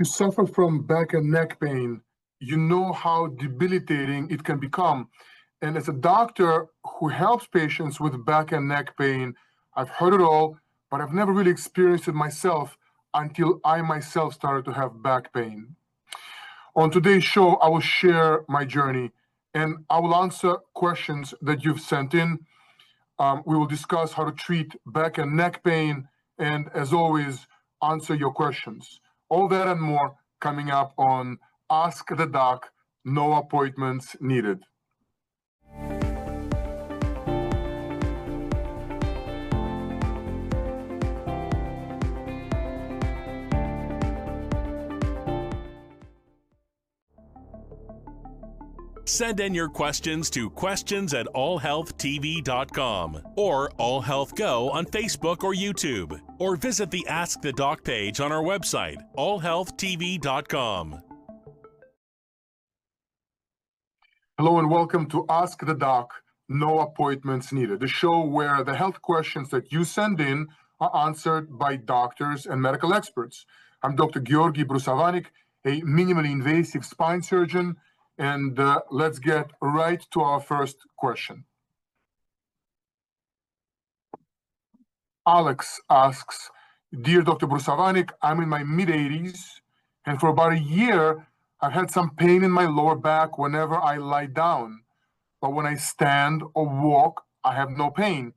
you suffer from back and neck pain, you know how debilitating it can become. And as a doctor who helps patients with back and neck pain, I've heard it all, but I've never really experienced it myself until I myself started to have back pain. On today's show, I will share my journey and I will answer questions that you've sent in. We will discuss how to treat back and neck pain, and as always, answer your questions. All that and more coming up on Ask the Doc, no appointments needed. Send in your questions to questions@allhealthtv.com or AllHealthGo on Facebook or YouTube, or visit the Ask the Doc page on our website, allhealthtv.com. Hello and welcome to Ask the Doc, no appointments needed, the show where the health questions that you send in are answered by doctors and medical experts. I'm Dr. Georgiy Brusovanik, a minimally invasive spine surgeon. And let's get right to our first question. Alex asks, Dear Dr. Brusovanik, I'm in my mid-80s, and for about a year, I've had some pain in my lower back whenever I lie down. But when I stand or walk, I have no pain.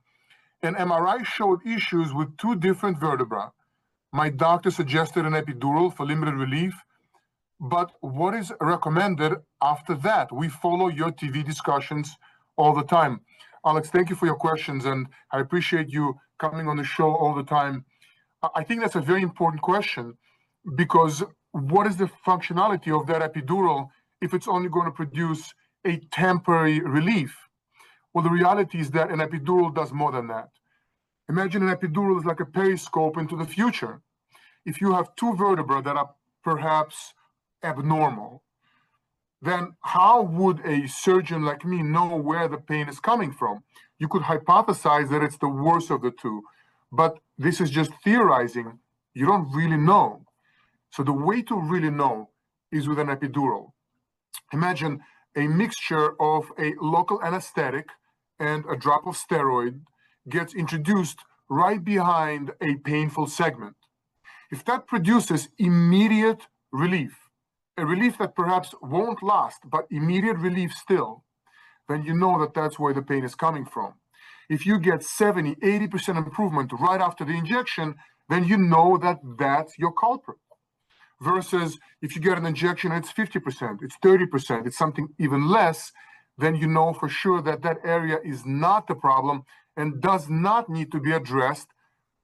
An MRI showed issues with two different vertebrae. My doctor suggested an epidural for limited relief. But what is recommended after that? We follow your TV discussions all the time. Alex, thank you for your questions, and I appreciate you coming on the show all the time. I think that's a very important question, because what is the functionality of that epidural if it's only going to produce a temporary relief? Well, the reality is that an epidural does more than that. Imagine an epidural is like a periscope into the future. If you have two vertebrae that are perhaps abnormal, then how would a surgeon like me know where the pain is coming from? You could hypothesize that it's the worst of the two, but this is just theorizing. You don't really know. So the way to really know is with an epidural. Imagine a mixture of a local anesthetic and a drop of steroid gets introduced right behind a painful segment. If that produces immediate relief, a relief that perhaps won't last, but immediate relief still, then you know that that's where the pain is coming from. If you get 70, 80% improvement right after the injection, then you know that that's your culprit. Versus if you get an injection and it's 50%, it's 30%, it's something even less, then you know for sure that that area is not the problem and does not need to be addressed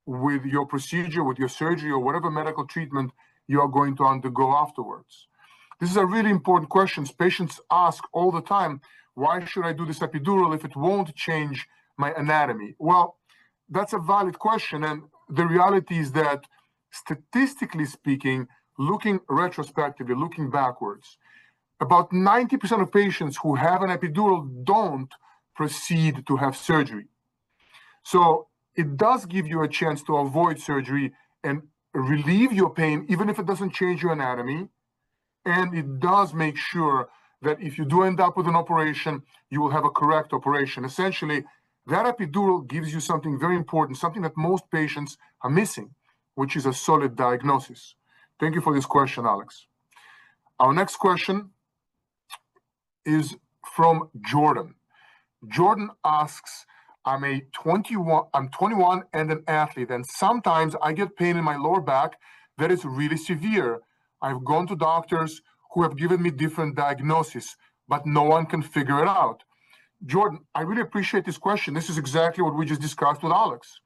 with your procedure, with your surgery, or whatever medical treatment you are going to undergo afterwards. This is a really important question. Patients ask all the time, why should I do this epidural if it won't change my anatomy? Well, that's a valid question. And the reality is that statistically speaking, looking retrospectively, looking backwards, about 90% of patients who have an epidural don't proceed to have surgery. So it does give you a chance to avoid surgery and relieve your pain, even if it doesn't change your anatomy. And it does make sure that if you do end up with an operation, you will have a correct operation. Essentially, that epidural gives you something very important, something that most patients are missing, which is a solid diagnosis. Thank you for this question, Alex. Our next question is from Jordan. Jordan asks, I'm 21 and an athlete, and sometimes I get pain in my lower back that is really severe. I've gone to doctors who have given me different diagnoses, but no one can figure it out. Jordan, I really appreciate this question. This is exactly what we just discussed with Alex.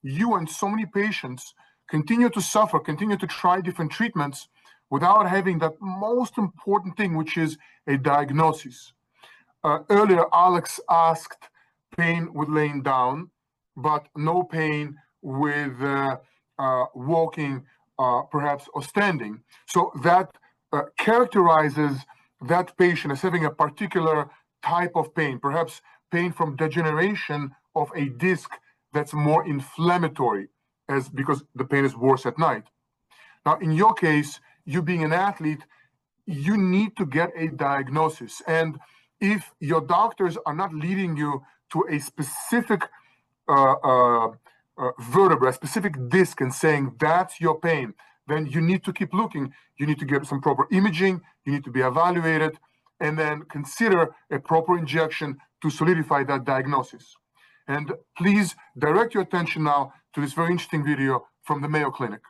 You and so many patients continue to suffer, continue to try different treatments without having that most important thing, which is a diagnosis. Earlier, Alex asked pain with laying down, but no pain with walking, perhaps, or standing. So that characterizes that patient as having a particular type of pain, perhaps pain from degeneration of a disc that's more inflammatory, because the pain is worse at night. Now, in your case, you being an athlete, you need to get a diagnosis. And if your doctors are not leading you to a specific vertebra, a specific disc, and saying that's your pain, then you need to keep looking. You need to get some proper imaging. You need to be evaluated, and then consider a proper injection to solidify that diagnosis. And please direct your attention now to this very interesting video from the Mayo Clinic.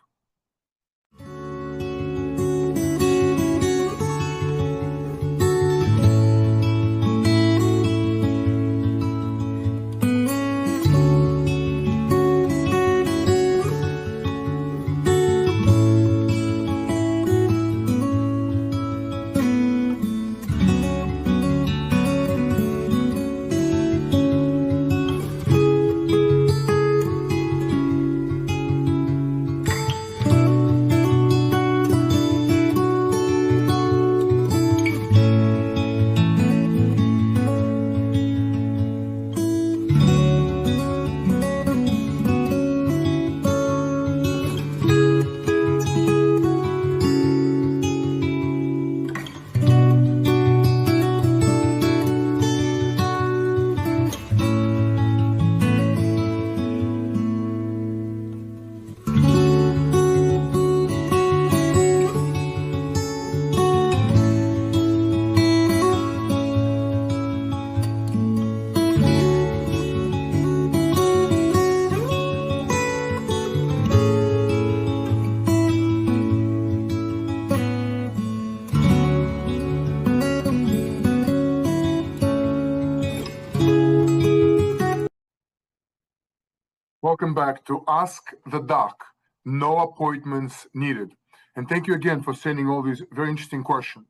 Welcome back to Ask the Doc. No appointments needed. And thank you again for sending all these very interesting questions.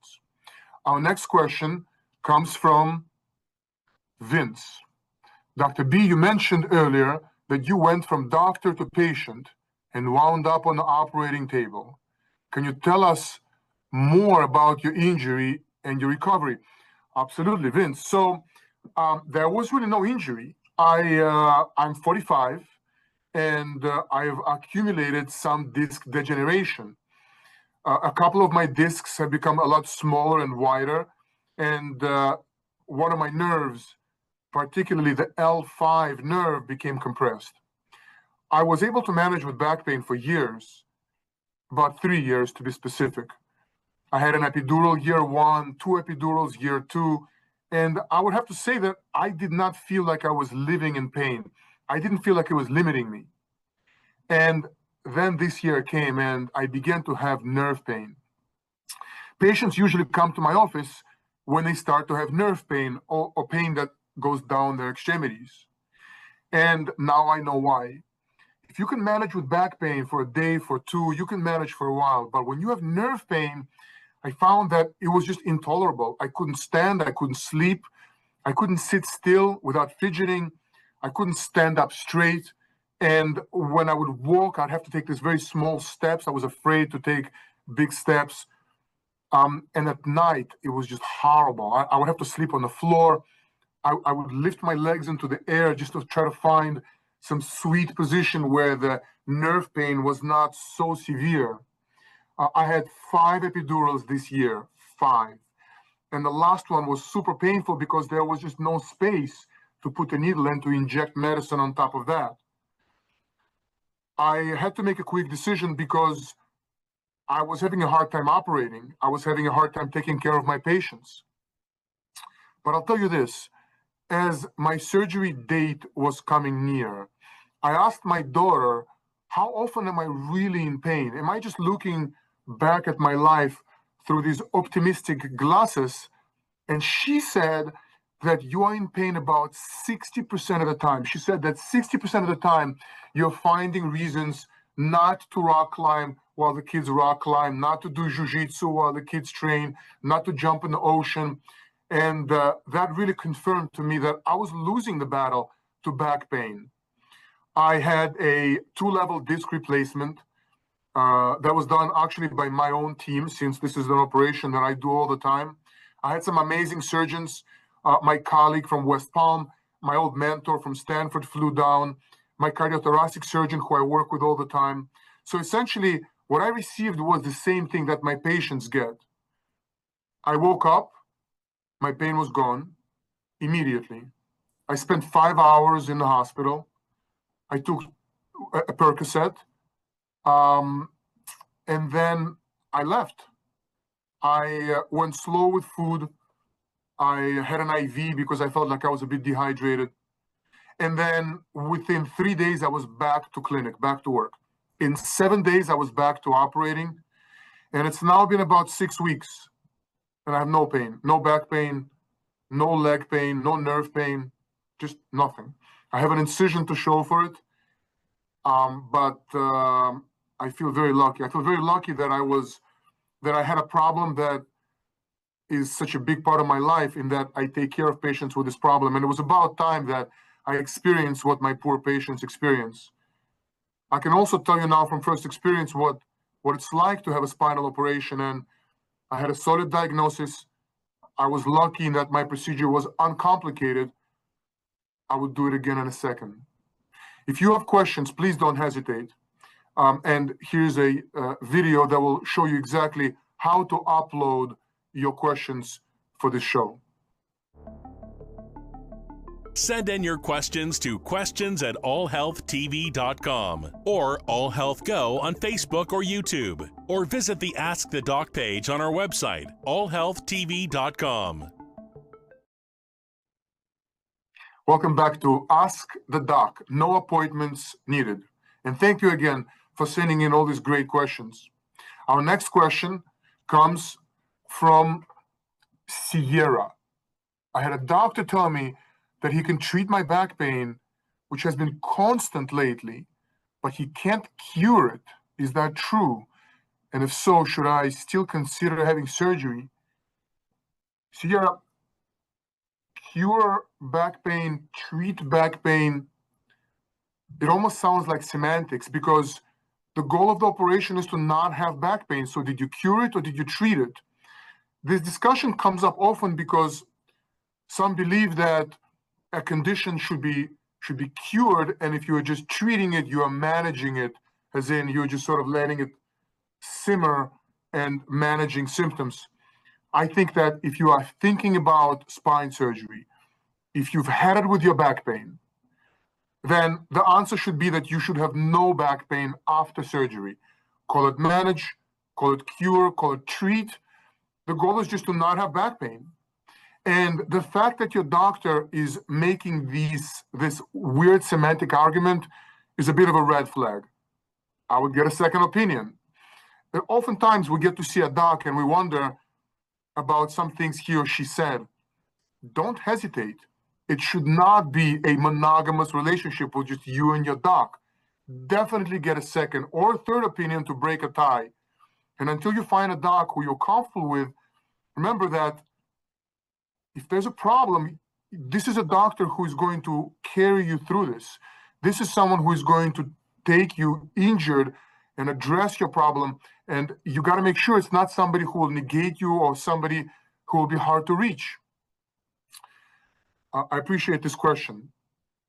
Our next question comes from Vince. Dr. B, you mentioned earlier that you went from doctor to patient and wound up on the operating table. Can you tell us more about your injury and your recovery? Absolutely, Vince. So there was really no injury. I'm 45. And I've accumulated some disc degeneration. A couple of my discs have become a lot smaller and wider, and one of my nerves, particularly the L5 nerve, became compressed. I was able to manage with back pain for years, about 3 years to be specific. I had an epidural year 1, 2 epidurals year 2, and I would have to say that I did not feel like I was living in pain. I didn't feel like it was limiting me. And then this year came and I began to have nerve pain. Patients usually come to my office when they start to have nerve pain or pain that goes down their extremities. And now I know why. If you can manage with back pain for a day, for 2, you can manage for a while. But when you have nerve pain, I found that it was just intolerable. I couldn't stand, I couldn't sleep, I couldn't sit still without fidgeting. I couldn't stand up straight. And when I would walk, I'd have to take these very small steps. I was afraid to take big steps. And at night, it was just horrible. I would have to sleep on the floor. I would lift my legs into the air just to try to find some sweet position where the nerve pain was not so severe. I had 5 epidurals this year, 5. And the last one was super painful because there was just no space to put a needle and to inject medicine on top of that. I had to make a quick decision because I was having a hard time operating. I was having a hard time taking care of my patients. But I'll tell you this, as my surgery date was coming near, I asked my daughter, how often am I really in pain? Am I just looking back at my life through these optimistic glasses? And she said that you are in pain about 60% of the time. She said that 60% of the time you're finding reasons not to rock climb while the kids rock climb, not to do jiu-jitsu while the kids train, not to jump in the ocean. And that really confirmed to me that I was losing the battle to back pain. I had a 2-level disc replacement that was done actually by my own team, since this is an operation that I do all the time. I had some amazing surgeons. My colleague from West Palm, my old mentor from Stanford flew down, my cardiothoracic surgeon who I work with all the time. So essentially, what I received was the same thing that my patients get. I woke up, my pain was gone immediately. I spent 5 hours in the hospital. I took a Percocet, and then I left. I went slow with food. I had an IV because I felt like I was a bit dehydrated. And then within 3 days, I was back to clinic, back to work. In 7 days, I was back to operating. And it's now been about 6 weeks. And I have no pain, no back pain, no leg pain, no nerve pain, just nothing. I have an incision to show for it. But I feel very lucky. I feel very lucky that I had a problem that is such a big part of my life, in that I take care of patients with this problem. And it was about time that I experienced what my poor patients experience. I can also tell you now from first experience what it's like to have a spinal operation. And I had a solid diagnosis. I was lucky in that my procedure was uncomplicated. I would do it again in a second. If you have questions, please don't hesitate. And here's a video that will show you exactly how to upload your questions for this show. Send in your questions to questions@allhealthtv.com or AllHealthGo on Facebook or YouTube, or visit the Ask the Doc page on our website, allhealthtv.com. Welcome back to Ask the Doc. No appointments needed. And thank you again for sending in all these great questions. Our next question comes from Sierra. I had a doctor tell me that he can treat my back pain, which has been constant lately, but he can't cure it. Is that true? And if so, should I still consider having surgery? Sierra, cure back pain, treat back pain, it almost sounds like semantics, because the goal of the operation is to not have back pain. So did you cure it or did you treat it? This discussion comes up often because some believe that a condition should be cured, and if you are just treating it, you are managing it, as in you're just sort of letting it simmer and managing symptoms. I think that if you are thinking about spine surgery, if you've had it with your back pain, then the answer should be that you should have no back pain after surgery. Call it manage, call it cure, call it treat. The goal is just to not have back pain. And the fact that your doctor is making this weird semantic argument is a bit of a red flag. I would get a second opinion. And oftentimes we get to see a doc and we wonder about some things he or she said. Don't hesitate. It should not be a monogamous relationship with just you and your doc. Definitely get a second or third opinion to break a tie. And until you find a doc who you're comfortable with, remember that if there's a problem, this is a doctor who is going to carry you through this. This is someone who is going to take you injured and address your problem. And you got to make sure it's not somebody who will negate you or somebody who will be hard to reach. I appreciate this question.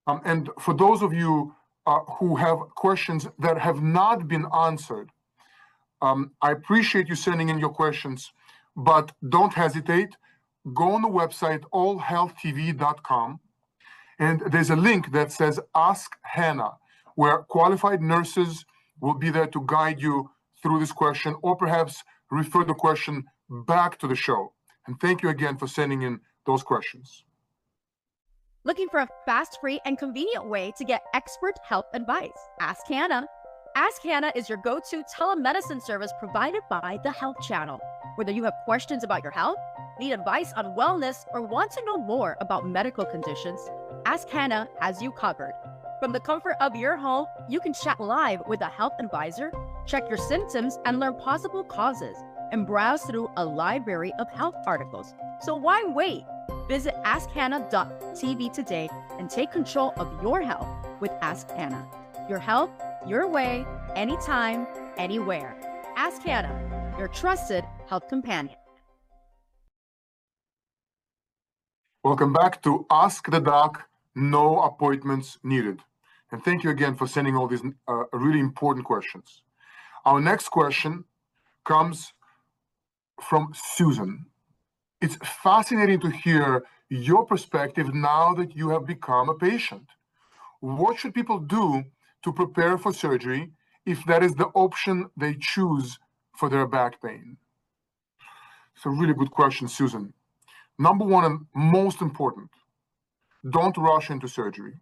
And for those of you who have questions that have not been answered, I appreciate you sending in your questions, but don't hesitate. Go on the website, allhealthtv.com, and there's a link that says Ask Hanna, where qualified nurses will be there to guide you through this question, or perhaps refer the question back to the show. And thank you again for sending in those questions. Looking for a fast, free, and convenient way to get expert health advice? Ask Hanna. Ask Hanna is your go-to telemedicine service provided by the Health Channel. Whether you have questions about your health, need advice on wellness, or want to know more about medical conditions, Ask Hanna has you covered. From the comfort of your home, you can chat live with a health advisor, check your symptoms, and learn possible causes, and browse through a library of health articles. So why wait? Visit askhanna.tv today and take control of your health with Ask Hanna. Your health, your way, anytime, anywhere. Ask Hanna, your trusted health companion. Welcome back to Ask the Doc, no appointments needed. And thank you again for sending all these really important questions. Our next question comes from Susan. It's fascinating to hear your perspective now that you have become a patient. What should people do to prepare for surgery if that is the option they choose for their back pain? It's a really good question, Susan. Number one and most important, don't rush into surgery.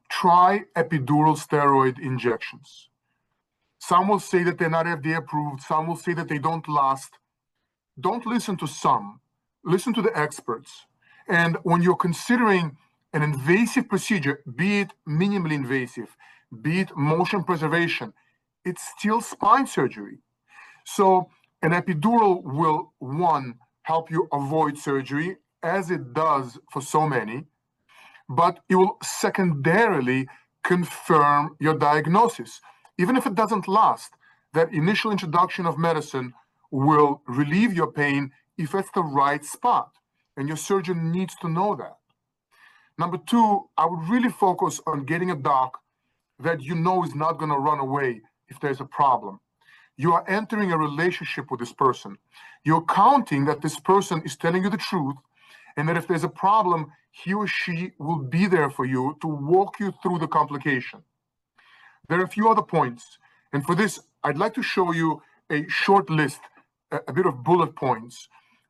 Try epidural steroid injections. Some will say that they're not FDA approved. Some will say that they don't last. Don't listen to some. Listen to the experts. And when you're considering an invasive procedure, be it minimally invasive, be it motion preservation, it's still spine surgery. So an epidural will, one, help you avoid surgery, as it does for so many, but it will secondarily confirm your diagnosis. Even if it doesn't last, that initial introduction of medicine will relieve your pain if it's the right spot, and your surgeon needs to know that. Number two, I would really focus on getting a doc that you know is not going to run away if there's a problem. You are entering a relationship with this person. You're counting that this person is telling you the truth, and that if there's a problem, he or she will be there for you to walk you through the complication. There are a few other points, and for this, I'd like to show you a short list, a bit of bullet points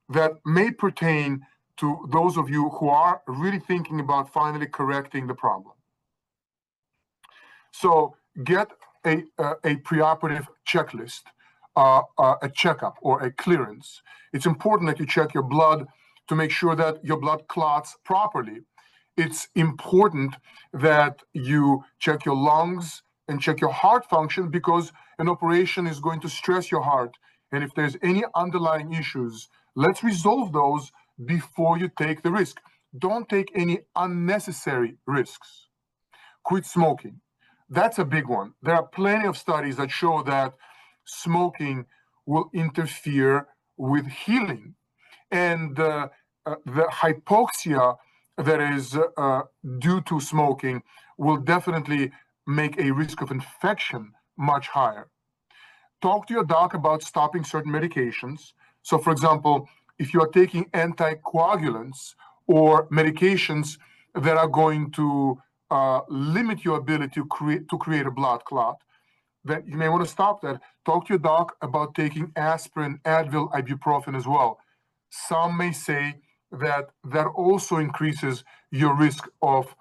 that may pertain to those of you who are really thinking about finally correcting the problem. So get a preoperative checklist, a checkup or a clearance. It's important that you check your blood to make sure that your blood clots properly. It's important that you check your lungs and check your heart function, because an operation is going to stress your heart. And if there's any underlying issues, let's resolve those before you take the risk. Don't take any unnecessary risks. Quit smoking. That's a big one. There are plenty of studies that show that smoking will interfere with healing. And the hypoxia that is due to smoking will definitely make a risk of infection much higher. Talk to your doc about stopping certain medications. So, for example, if you are taking anticoagulants or medications that are going to limit your ability to create a blood clot, that you may want to stop that. Talk to your doc about taking aspirin, Advil, ibuprofen as well. Some may say that that also increases your risk of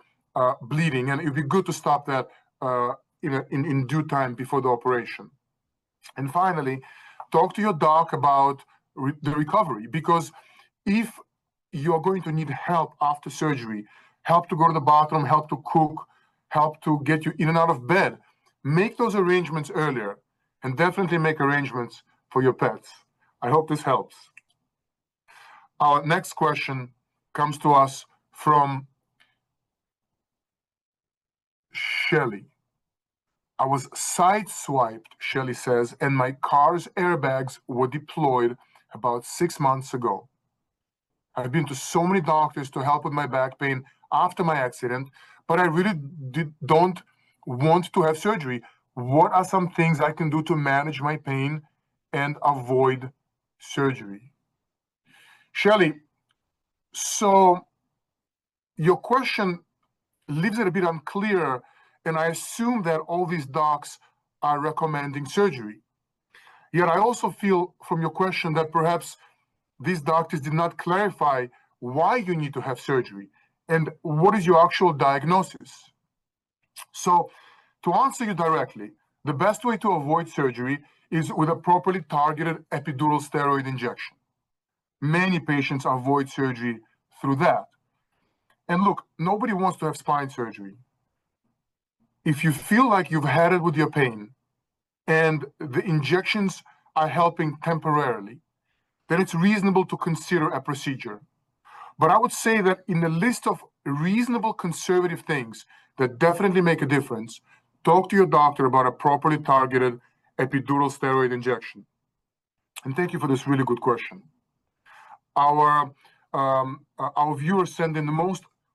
bleeding, and it'd be good to stop that in due time before the operation. And finally, talk to your doc about the recovery, because if you're going to need help after surgery, help to go to the bathroom, help to cook, help to get you in and out of bed, make those arrangements earlier, and definitely make arrangements for your pets. I hope this helps. Our next question comes to us from Shelly. I was sideswiped, Shelly says, and my car's airbags were deployed about 6 months ago. I've been to so many doctors to help with my back pain after my accident, but I really don't want to have surgery. What are some things I can do to manage my pain and avoid surgery? Shelly, so your question leaves it a bit unclear, and I assume that all these docs are recommending surgery. Yet I also feel from your question that perhaps these doctors did not clarify why you need to have surgery and what is your actual diagnosis. So to answer you directly, the best way to avoid surgery is with a properly targeted epidural steroid injection. Many patients avoid surgery through that. And look, nobody wants to have spine surgery. If you feel like you've had it with your pain and the injections are helping temporarily, then it's reasonable to consider a procedure. But I would say that in the list of reasonable conservative things that definitely make a difference, talk to your doctor about a properly targeted epidural steroid injection. And thank you for this really good question. Our viewers send in the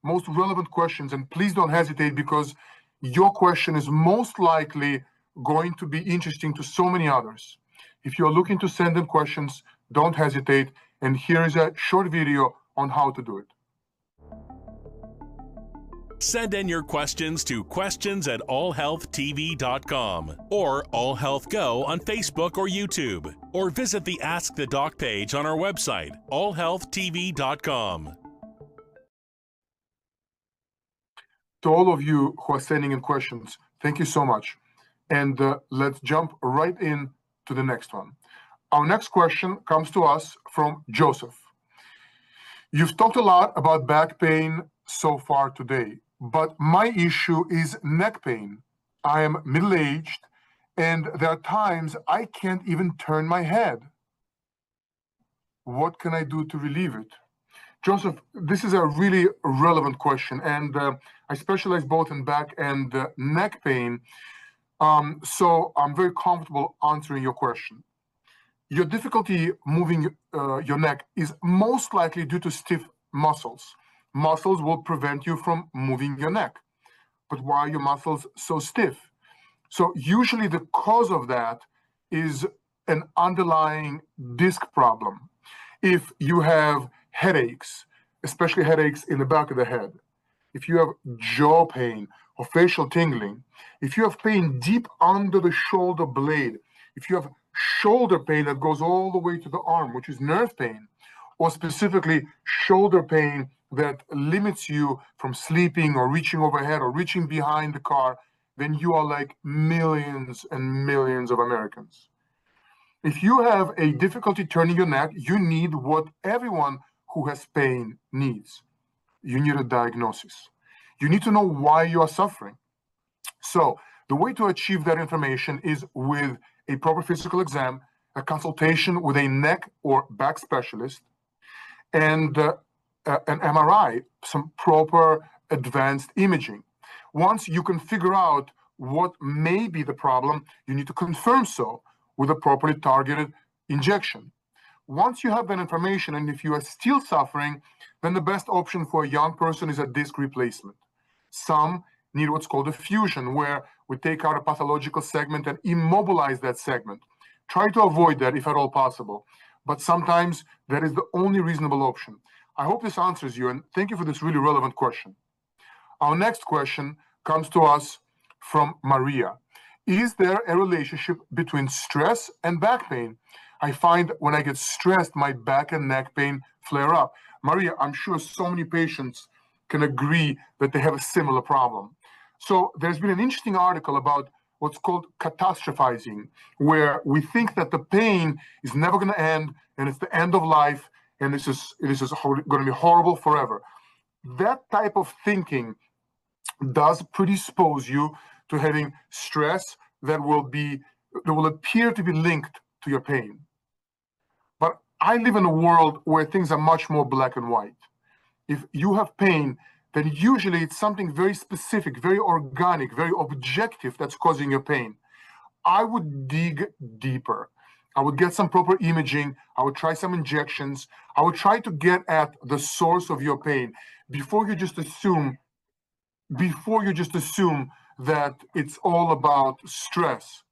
most relevant questions, and please don't hesitate, because your question is most likely going to be interesting to so many others. If you're looking to send in questions, don't hesitate. And here is a short video on how to do it. Send in your questions to questions@allhealthtv.com or AllHealthGo on Facebook or YouTube, or visit the Ask the Doc page on our website, allhealthtv.com. To all of you who are sending in questions, thank you so much. And let's jump right in to the next one. Our next question comes to us from Joseph. You've talked a lot about back pain so far today, but my issue is neck pain. I am middle-aged, and there are times I can't even turn my head. What can I do to relieve it? Joseph, this is a really relevant question, and I specialize both in back and neck pain, so I'm very comfortable answering your question. Your difficulty moving your neck is most likely due to stiff muscles. Muscles will prevent you from moving your neck. But why are your muscles so stiff? So usually the cause of that is an underlying disc problem. If you have headaches, especially headaches in the back of the head, if you have jaw pain or facial tingling, if you have pain deep under the shoulder blade, if you have shoulder pain that goes all the way to the arm, which is nerve pain, or specifically shoulder pain that limits you from sleeping or reaching overhead or reaching behind the car, then you are like millions and millions of Americans. If you have a difficulty turning your neck, you need what everyone who has pain needs. You need a diagnosis. You need to know why you are suffering. So the way to achieve that information is with a proper physical exam, a consultation with a neck or back specialist, and an MRI, some proper advanced imaging. Once you can figure out what may be the problem, you need to confirm so with a properly targeted injection. Once you have that information, and if you are still suffering, then the best option for a young person is a disc replacement. Some need what's called a fusion, where we take out a pathological segment and immobilize that segment. Try to avoid that if at all possible, but sometimes that is the only reasonable option. I hope this answers you, and thank you for this really relevant question. Our next question comes to us from Maria. Is there a relationship between stress and back pain? I find when I get stressed, my back and neck pain flare up. Maria, I'm sure so many patients can agree that they have a similar problem. So there's been an interesting article about what's called catastrophizing, where we think that the pain is never going to end, and it's the end of life, and this is going to be horrible forever. That type of thinking does predispose you to having stress that will appear to be linked to your pain. But I live in a world where things are much more black and white. If you have pain, then usually it's something very specific, very organic, very objective that's causing your pain. I would dig deeper. I would get some proper imaging. I would try some injections. I would try to get at the source of your pain before you just assume that it's all about stress.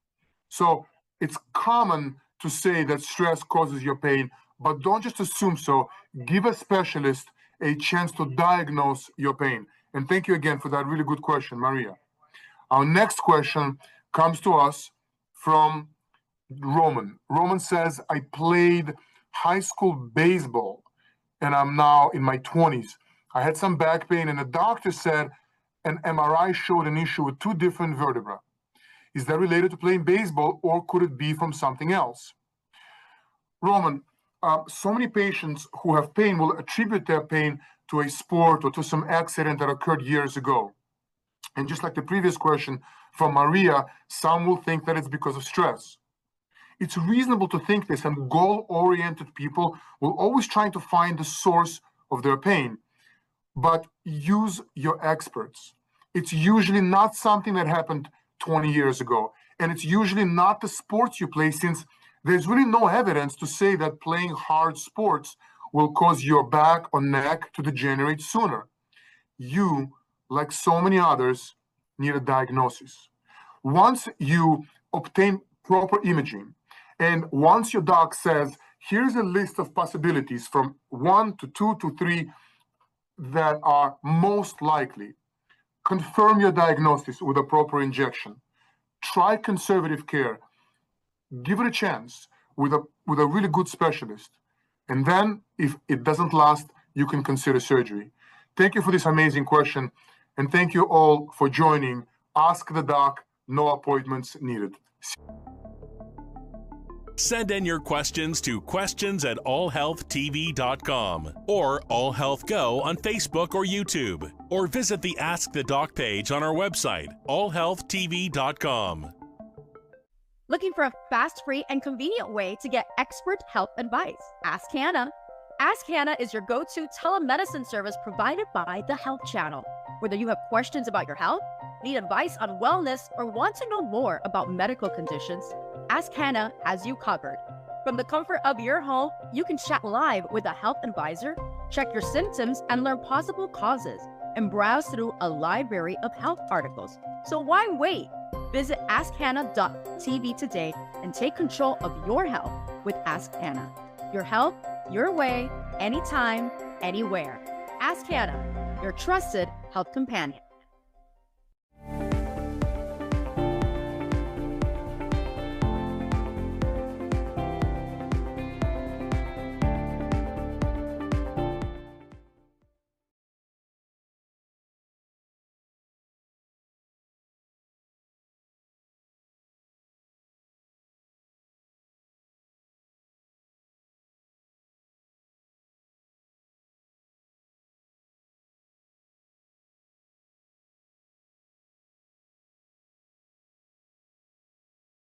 So it's common to say that stress causes your pain, but don't just assume so. Give a specialist a chance to diagnose your pain. And thank you again for that really good question, Maria. Our next question comes to us from Roman. Roman says, I played high school baseball and I'm now in my 20s. I had some back pain and the doctor said an MRI showed an issue with 2 different vertebrae. Is that related to playing baseball, or could it be from something else? Roman, so many patients who have pain will attribute their pain to a sport or to some accident that occurred years ago. And just like the previous question from Maria, some will think that it's because of stress. It's reasonable to think this, and goal-oriented people will always try to find the source of their pain. But use your experts. It's usually not something that happened 20 years ago, and it's usually not the sports you play, since there's really no evidence to say that playing hard sports will cause your back or neck to degenerate sooner. You, like so many others, need a diagnosis. Once you obtain proper imaging, and once your doc says, here's a list of possibilities from 1 to 2 to 3 that are most likely, confirm your diagnosis with a proper injection. Try conservative care. Give it a chance with a really good specialist. And then, if it doesn't last, you can consider surgery. Thank you for this amazing question. And thank you all for joining Ask the Doc, no appointments needed. Send in your questions to questions@allhealthtv.com or AllHealthGo on Facebook or YouTube, or visit the Ask the Doc page on our website, allhealthtv.com. Looking for a fast, free, and convenient way to get expert health advice? Ask Hanna. Ask Hanna is your go-to telemedicine service provided by the Health Channel. Whether you have questions about your health, need advice on wellness, or want to know more about medical conditions, Ask Hanna has you covered. From the comfort of your home, you can chat live with a health advisor, check your symptoms, and learn possible causes, and browse through a library of health articles. So why wait? Visit askhanna.tv today and take control of your health with Ask Hanna. Your health, your way, anytime, anywhere. Ask Hanna, your trusted health companion.